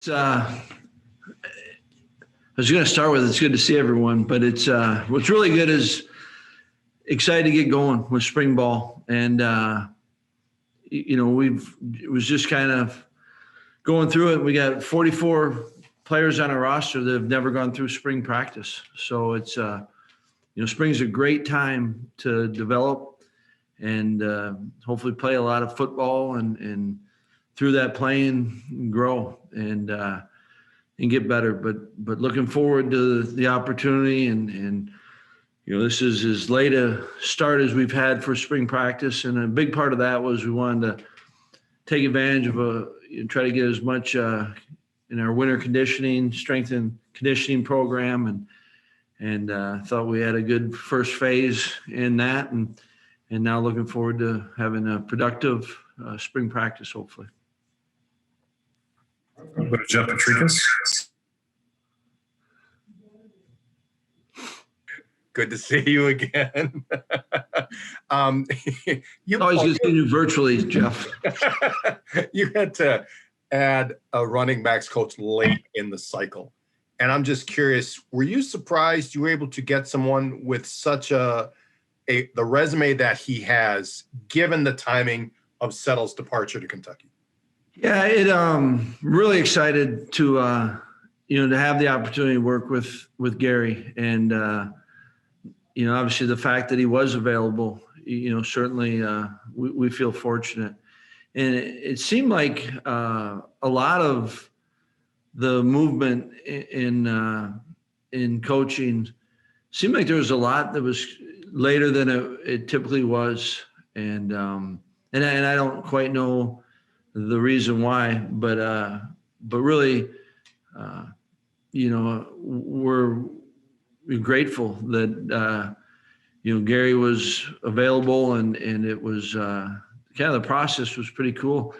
I was going to start with it's good to see everyone, but it's what's really good is excited to get going with spring ball, and it was just kind of going through it. We got 44 players on our roster that have never gone through spring practice, so it's spring's a great time to develop and hopefully play a lot of football and through that playing grow and get better. But looking forward to the opportunity and this is as late a start as we've had for spring practice, and a big part of that was we wanted to take advantage of try to get as much in our winter conditioning, strength and conditioning program, and thought we had a good first phase in that, and now looking forward to having a productive spring practice, hopefully. Go to Jeff Patrikas. Good to see you again. You always get to see you virtually, Jeff. You had to add a running backs coach late in the cycle. And I'm just curious, were you surprised you were able to get someone with such the resume that he has, given the timing of Settle's departure to Kentucky? Yeah, really excited to have the opportunity to work with Gary, and obviously the fact that he was available, certainly we feel fortunate, and it seemed like a lot of the movement in coaching seemed like there was a lot that was later than it typically was, and I don't quite know the reason why, but really, we're grateful that Gary was available, and it was kind of the process was pretty cool.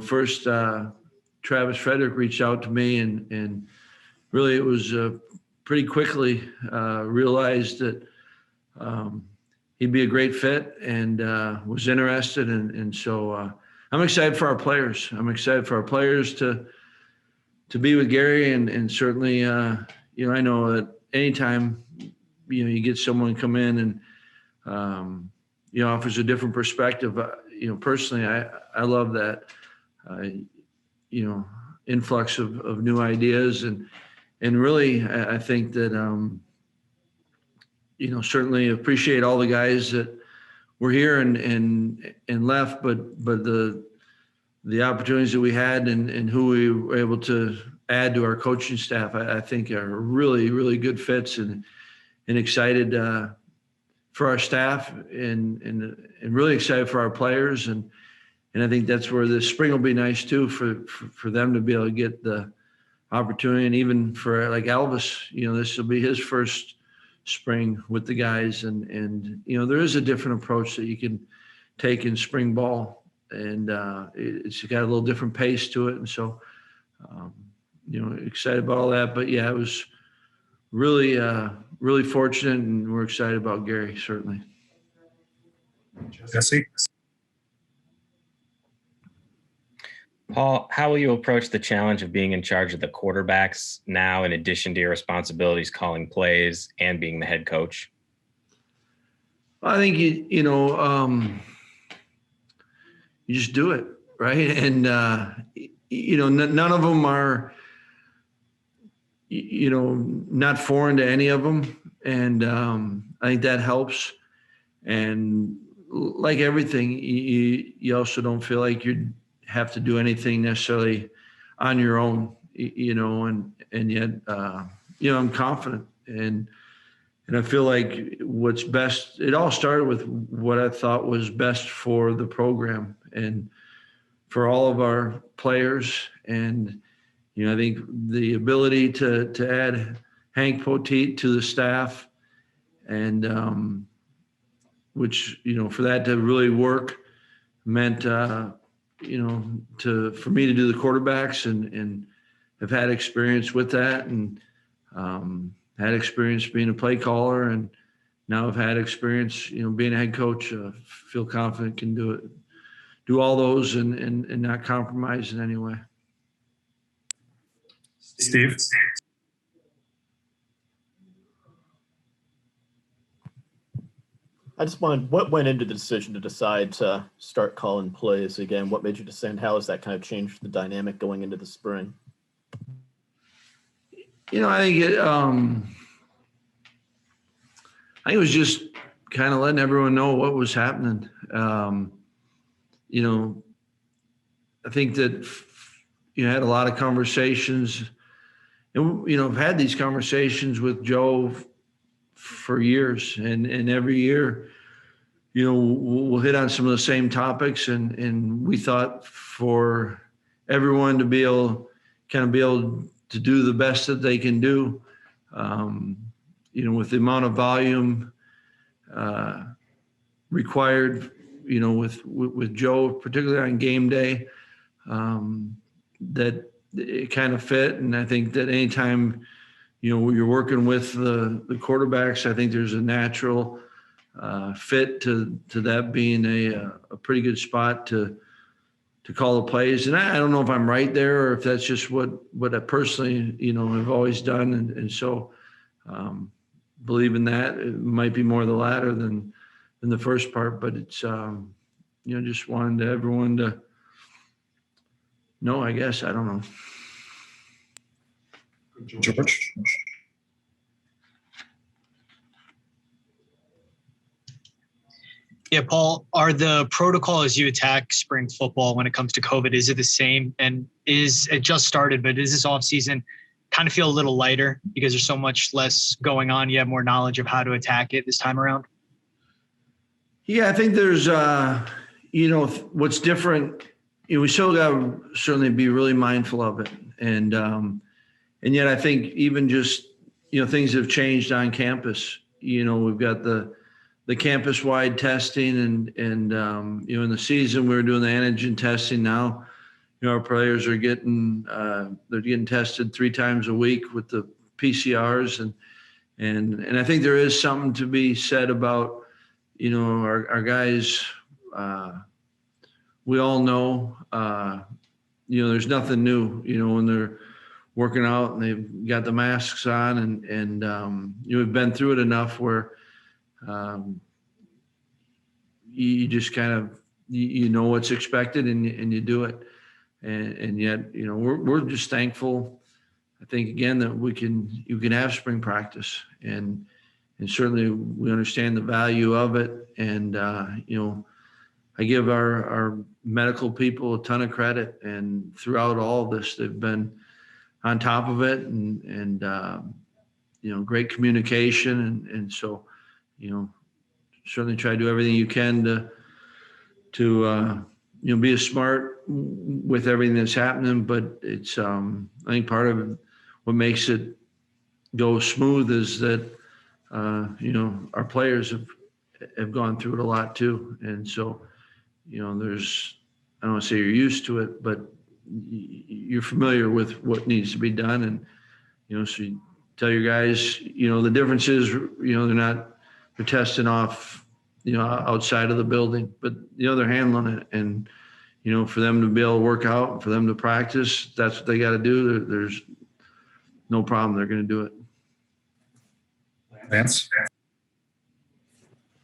First Travis Frederick reached out to me, and really it was pretty quickly realized that he'd be a great fit and was interested, and so I'm excited for our players. I'm excited for our players to be with Gary, and certainly, I know that anytime, you get someone come in and, offers a different perspective. Personally, I love that, influx of new ideas, and really, I think that, certainly appreciate all the guys that were here and left, but the opportunities that we had and who we were able to add to our coaching staff, I think are really, really good fits, and excited for our staff and really excited for our players. And I think that's where the spring will be nice too, for them to be able to get the opportunity. And even for like Elvis, this will be his first spring with the guys, and there is a different approach that you can take in spring ball, and it's got a little different pace to it, and so excited about all that. But yeah, it was really really fortunate, and we're excited about Gary, certainly. Jesse. Paul, how will you approach the challenge of being in charge of the quarterbacks now, in addition to your responsibilities calling plays and being the head coach? I think you just do it, right? And none of them are not foreign to any of them, and I think that helps. And like everything, you also don't feel like you have to do anything necessarily on your own, and yet, I'm confident, and I feel like what's best, it all started with what I thought was best for the program and for all of our players. And, I think the ability to add Hank Poteet to the staff, and which, for that to really work meant, for me to do the quarterbacks, and have had experience with that, and had experience being a play caller, and now I've had experience, being a head coach. Feel confident can do all those and not compromise in any way. Steve? I just wanted, what went into the decision to decide to start calling plays again? What made you decide? How has that kind of changed the dynamic going into the spring? I think it was just kind of letting everyone know what was happening. I think that had a lot of conversations, and I've had these conversations with Joe for years, and every year, we'll hit on some of the same topics, and we thought for everyone to be able to do the best that they can do, with the amount of volume required, with Joe, particularly on game day, that it kind of fit. And I think that anytime, you're working with the quarterbacks, I think there's a natural fit to that being a pretty good spot to call the plays. And I don't know if I'm right there or if that's just what I personally, have always done. And so believe in that. It might be more the latter than the first part, but it's, just wanted everyone to know, I guess. I don't know. George? Yeah, Paul, are the protocol as you attack spring football when it comes to COVID, is it the same? And it just started, but is this offseason kind of feel a little lighter because there's so much less going on? You have more knowledge of how to attack it this time around? Yeah, I think there's, what's different, we still got to certainly be really mindful of it. And yet I think even just, things have changed on campus. We've got the campus-wide testing and in the season we were doing the antigen testing. Now, our players are they're getting tested 3 times a week with the PCRs. And I think there is something to be said about, our guys, we all know, there's nothing new, when they're working out and they've got the masks on and we've been through it enough where you just kind of, what's expected and you do it. And yet, we're just thankful, I think, again, that you can have spring practice and certainly we understand the value of it. And, I give our medical people a ton of credit, and throughout all of this, they've been on top of it and great communication. And so, certainly try to do everything you can to be as smart with everything that's happening. But it's, I think part of what makes it go smooth is that, our players have gone through it a lot too. And so, there's, I don't want to say you're used to it, but you're familiar with what needs to be done. And, so you tell your guys, the difference is, they're testing off, outside of the building, but, they're handling it. And, for them to be able to work out, for them to practice, that's what they got to do. There's no problem. They're going to do it. Vance?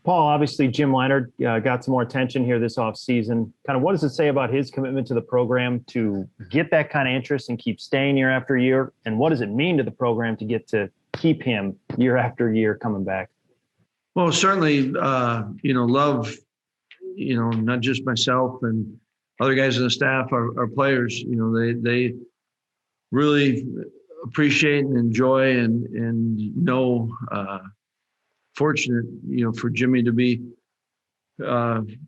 Paul, obviously Jim Leonard got some more attention here this offseason. Kind of what does it say about his commitment to the program to get that kind of interest and keep staying year after year? And what does it mean to the program to get to keep him year after year coming back? Well, certainly, love, not just myself and other guys on the staff, our players, they really appreciate and enjoy and know, fortunate, for Jimmy to be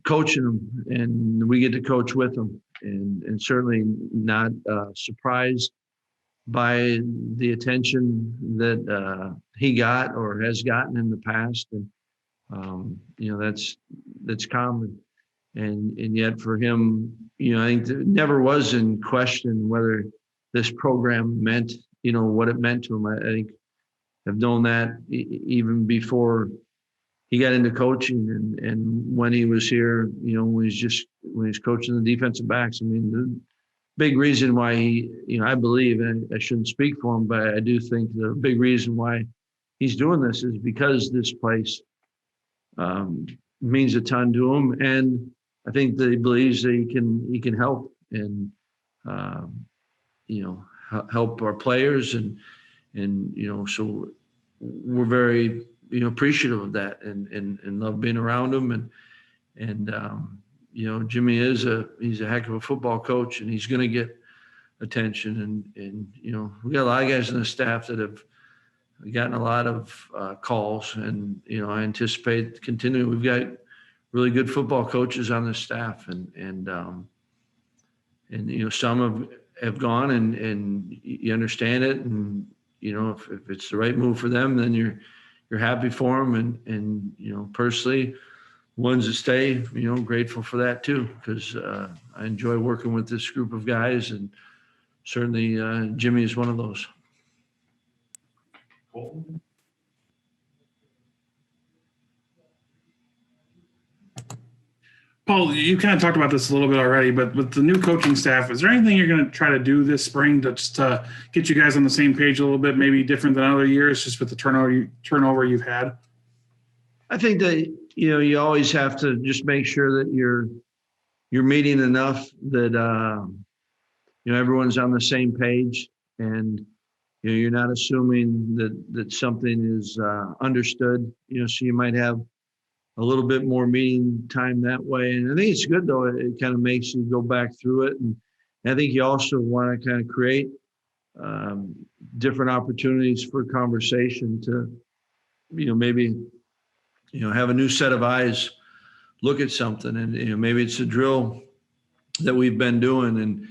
coaching them, and we get to coach with them, and certainly not surprised by the attention that he got or has gotten in the past. And that's common. And yet for him, I think it never was in question whether this program meant, what it meant to him. I think I've known that even before he got into coaching and when he was here, when he's coaching the defensive backs. I mean, big reason why I believe, and I shouldn't speak for him, but I do think the big reason why he's doing this is because this place means a ton to him, and I think that he believes that he can help and help our players, and so we're very appreciative of that, and love being around him, and Jimmy he's a heck of a football coach, and he's going to get attention, and we got a lot of guys on the staff that have gotten a lot of calls, and I anticipate continuing. We've got really good football coaches on the staff, and some have gone, and you understand it, and if it's the right move for them, then you're happy for them, and personally, ones that stay, grateful for that too, because I enjoy working with this group of guys, and certainly Jimmy is one of those. Paul, you kind of talked about this a little bit already, but with the new coaching staff, is there anything you're going to try to do this spring to just get you guys on the same page a little bit, maybe different than other years, just with the turnover you've had? I think that you always have to just make sure that you're meeting enough that everyone's on the same page, and you're not assuming that something is understood. So you might have a little bit more meeting time that way, and I think it's good though. It kind of makes you go back through it, and I think you also want to kind of create different opportunities for conversation to maybe have a new set of eyes look at something, and maybe it's a drill that we've been doing,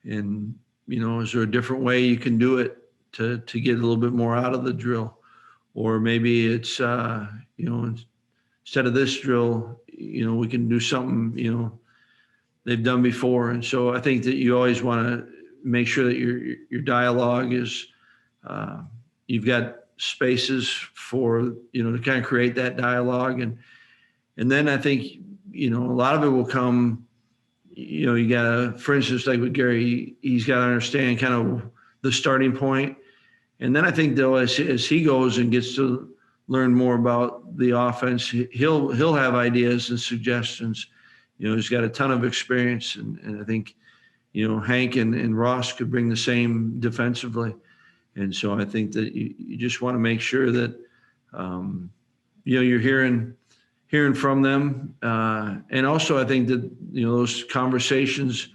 and is there a different way you can do it to get a little bit more out of the drill, or maybe it's instead of this drill, we can do something they've done before. And so I think that you always want to make sure that your dialogue is you've got spaces for to kind of create that dialogue, and then I think a lot of it will come. You got to, for instance, like with Gary, he's got to understand kind of the starting point, and then I think though as he goes and gets to learn more about the offense, he'll have ideas and suggestions. He's got a ton of experience, and I think Hank and Ross could bring the same defensively. And so I think that you just want to make sure that you're hearing from them, and also I think that those conversations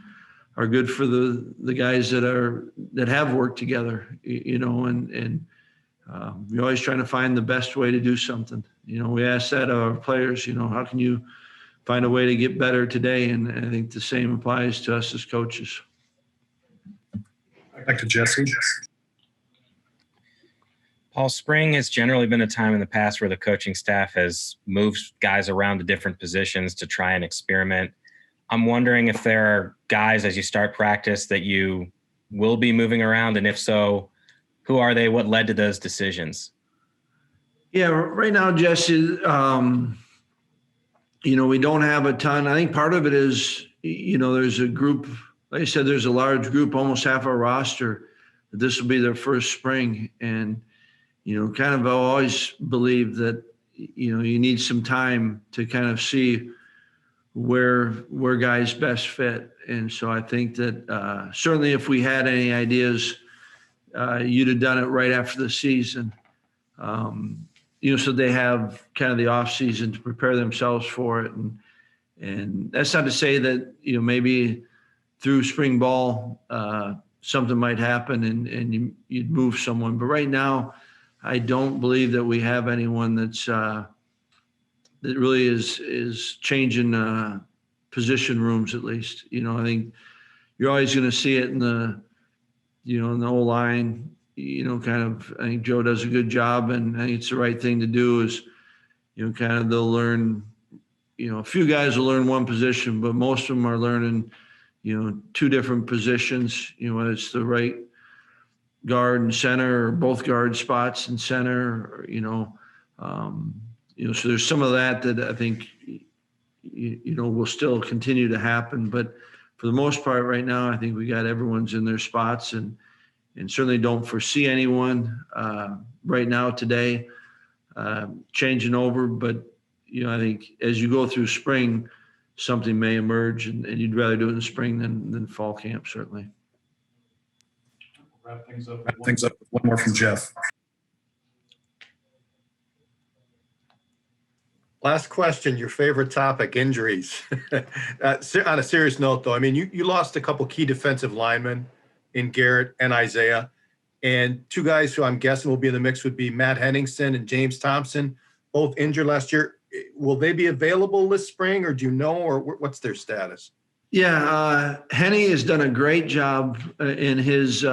are good for the guys that have worked together, and you're always trying to find the best way to do something. We ask that of our players, how can you find a way to get better today? And I think the same applies to us as coaches. Back to Jesse. Paul, spring has generally been a time in the past where the coaching staff has moved guys around to different positions to try and experiment. I'm wondering if there are guys as you start practice that you will be moving around, and if so, who are they? What led to those decisions? Yeah, right now, Jesse, we don't have a ton. I think part of it is, there's a group, like I said, there's a large group, almost half our roster. This will be their first spring. And, kind of always believe that, you need some time to kind of see where guys best fit. And so I think that certainly if we had any ideas, you'd have done it right after the season, so they have kind of the off season to prepare themselves for it. And that's not to say that, maybe through spring ball, something might happen and you'd move someone. But right now, I don't believe that we have anyone that's that really is changing position rooms, at least. I think you're always going to see it in the O-line, kind of. I think Joe does a good job, and I think it's the right thing to do is, kind of they'll learn, a few guys will learn one position, but most of them are learning, two different positions, whether it's the right guard and center or both guard spots and center, so there's some of that I think, will still continue to happen. But for the most part right now, I think we got everyone's in their spots, and certainly don't foresee anyone right now today changing over. But, I think as you go through spring, something may emerge, and you'd rather do it in the spring than fall camp, certainly. Wrap things up with one more from Jeff. Last question, your favorite topic, injuries. On a serious note, though, I mean, you lost a couple key defensive linemen in Garrett and Isaiah, and two guys who I'm guessing will be in the mix would be Matt Henningsen and James Thompson, both injured last year. Will they be available this spring, or do you know, or what's their status? Yeah, Henny has done a great job in his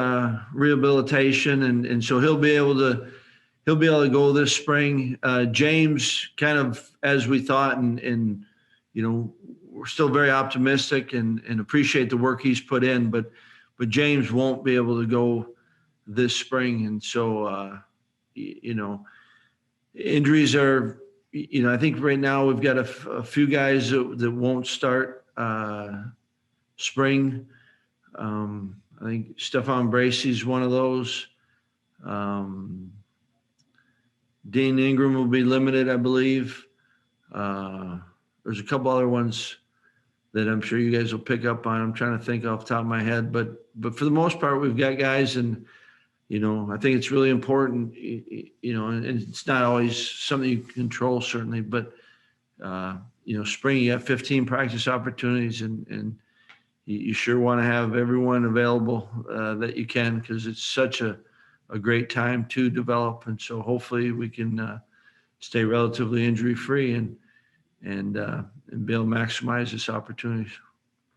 rehabilitation, and so he'll be able to go this spring. James, kind of as we thought, and we're still very optimistic and appreciate the work he's put in, but James won't be able to go this spring, and so injuries are. I think right now we've got a few guys that won't start spring. I think Stephon Bracey's one of those. Dean Ingram will be limited, I believe. There's a couple other ones that I'm sure you guys will pick up on. I'm trying to think off the top of my head, but for the most part, we've got guys, and I think it's really important, and it's not always something you can control, certainly, but, spring, you have 15 practice opportunities, and you sure want to have everyone available that you can, because it's such a great time to develop. And so hopefully we can stay relatively injury-free and be able to maximize this opportunity.